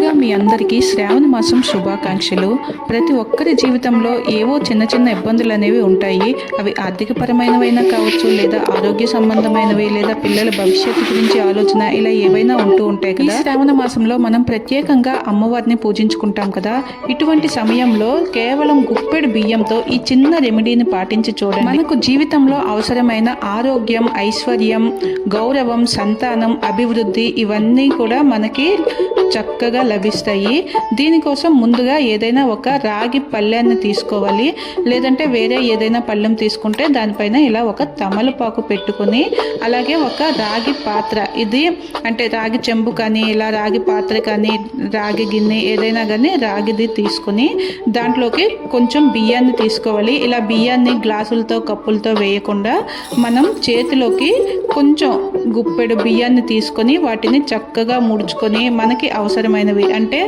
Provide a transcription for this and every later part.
ముందుగా మీ అందరికీ శ్రావణ మాసం శుభాకాంక్షలు. ప్రతి ఒక్కరి జీవితంలో ఏవో చిన్న చిన్న ఇబ్బందులు అనేవి ఉంటాయి. అవి ఆర్థికపరమైనవైనా కావచ్చు, లేదా ఆరోగ్య సంబంధమైనవి, లేదా పిల్లల భవిష్యత్తు గురించి ఆలోచన, ఇలా ఏవైనా ఉంటూ ఉంటాయి కదా. ఈ శ్రావణ మాసంలో మనం ప్రత్యేకంగా అమ్మవారిని పూజించుకుంటాం కదా. ఇటువంటి సమయంలో కేవలం గుప్పెడు బియ్యంతో ఈ చిన్న రెమెడీని పాటించి చూడండి. మనకు జీవితంలో అవసరమైన ఆరోగ్యం, ఐశ్వర్యం, గౌరవం, సంతానం, అభివృద్ధి ఇవన్నీ కూడా మనకి చక్కగా లభిస్తాయి. దీనికోసం ముందుగా ఏదైనా ఒక రాగి పళ్ళెన్ని తీసుకోవాలి, లేదంటే వేరే ఏదైనా పళ్ళెం తీసుకుంటే దానిపైన ఇలా ఒక తమలపాకు పెట్టుకొని, అలాగే ఒక రాగి పాత్ర, ఇది అంటే రాగి చెంబు కానీ, ఇలా రాగి పాత్ర కానీ, రాగి గిన్నె ఏదైనా కానీ రాగిది తీసుకొని దాంట్లోకి కొంచెం బియ్యాన్ని తీసుకోవాలి. ఇలా బియ్యాన్ని గ్లాసులతో కప్పులతో వేయకుండా మనం చేతిలోకి కొంచెం గుప్పెడు బియ్యాన్ని తీసుకొని వాటిని చక్కగా ముడుచుకొని మనకి అవసరమైనవి అంటే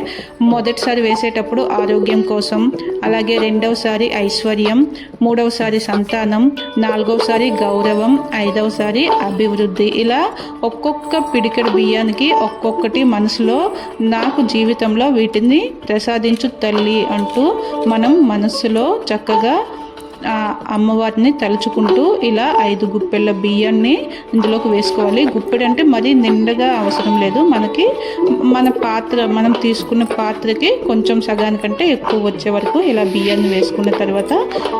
మొదటిసారి వేసేటప్పుడు ఆరోగ్యం కోసం, అలాగే రెండవసారి ఐశ్వర్యం, మూడవసారి సంతానం, నాలుగవసారి గౌరవం, ఐదవసారి అభివృద్ధి, ఇలా ఒక్కొక్క పిడికెడు బియ్యానికి ఒక్కొక్కటి మనసులో నాకు జీవితంలో వీటిని ప్రసాదించు తల్లి అంటూ మనం మనస్సులో చక్కగా అమ్మవారిని తలుచుకుంటూ ఇలా 5 గుప్పెళ్ళ బియ్యాన్ని ఇందులోకి వేసుకోవాలి. గుప్పెడు అంటే మరీ నిండుగా అవసరం లేదు, మనకి మన పాత్ర, మనం తీసుకున్న పాత్రకి కొంచెం సగానికంటే ఎక్కువ వచ్చే వరకు ఇలా బియ్యాన్ని వేసుకున్న తర్వాత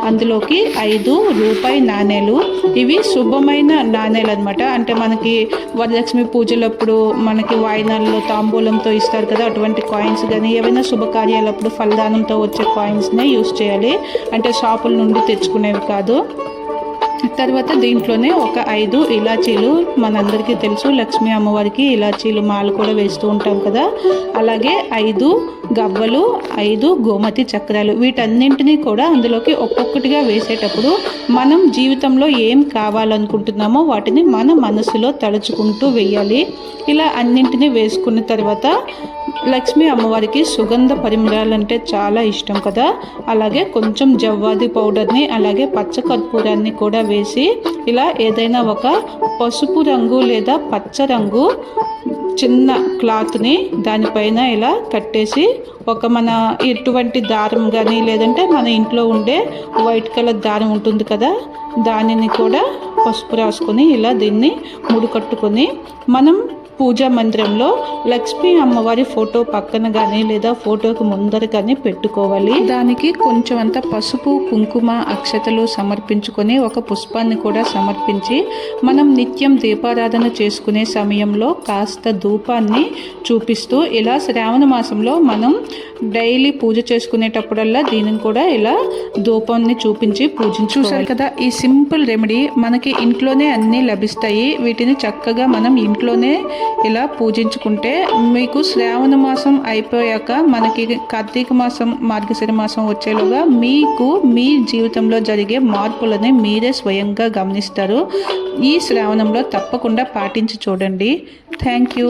అందులోకి 5 రూపాయి నాణేలు, ఇవి శుభమైన నాణేలు అనమాట. అంటే మనకి వరలక్ష్మి పూజలప్పుడు మనకి వాయినాల్లో తాంబూలంతో ఇస్తారు కదా, అటువంటి కాయిన్స్ కానీ ఏవైనా శుభకార్యాలప్పుడు ఫలదానంతో వచ్చే కాయిన్స్నే యూస్ చేయాలి, అంటే షాపుల నుండి తెచ్చుకునేవి కాదు. తర్వాత దీంట్లోనే ఒక 5 ఇలాచీలు, మనందరికీ తెలుసు లక్ష్మీ అమ్మవారికి ఇలాచీలు మాల కూడా వేస్తూ ఉంటాం కదా, అలాగే 5 గవ్వలు, 5 గోమతి చక్రాలు, వీటన్నింటినీ కూడా అందులోకి ఒక్కొక్కటిగా వేసేటప్పుడు మనం జీవితంలో ఏం కావాలనుకుంటున్నామో వాటిని మన మనసులో తలుచుకుంటూ వేయాలి. ఇలా అన్నింటినీ వేసుకున్న తర్వాత లక్ష్మీ అమ్మవారికి సుగంధ పరిమళాలు అంటే చాలా ఇష్టం కదా, అలాగే కొంచెం జవ్వాది పౌడర్ని, అలాగే పచ్చ కర్పూరాన్ని కూడా వేసి ఇలా ఏదైనా ఒక పసుపు రంగు లేదా పచ్చ రంగు చిన్న క్లాత్ని దానిపైన ఇలా కట్టేసి ఒక మన ఇటువంటి దారం కానీ, లేదంటే మన ఇంట్లో ఉండే వైట్ కలర్ దారం ఉంటుంది కదా, దానిని కూడా పసుపు రాసుకొని ఇలా దీన్ని ముడికట్టుకొని మనం పూజా మందిరంలో లక్ష్మీ అమ్మవారి ఫోటో పక్కన కానీ లేదా ఫోటోకి ముందర కానీ పెట్టుకోవాలి. దానికి కొంచెం అంత పసుపు, కుంకుమ, అక్షతలు సమర్పించుకొని ఒక పుష్పాన్ని కూడా సమర్పించి మనం నిత్యం దీపారాధన చేసుకునే సమయంలో కాస్త ధూపాన్ని చూపిస్తూ ఇలా శ్రావణ మాసంలో మనం డైలీ పూజ చేసుకునేటప్పుడల్లా దీనిని కూడా ఇలా ధూపాన్ని చూపించి చూసారు కదా. ఈ సింపుల్ రెమెడీ మనకి ఇంట్లోనే అన్నీ లభిస్తాయి. వీటిని చక్కగా మనం ఇంట్లోనే ఇలా పూజించుకుంటే మీకు శ్రావణ మాసం అయిపోయాక మనకి కార్తీక మాసం, మార్గశిర మాసం వచ్చేలోగా మీకు మీ జీవితంలో జరిగే మార్పులని మీరే స్వయంగా గమనిస్తారు. ఈ శ్రావణంలో తప్పకుండా పాటించి చూడండి. Thank you.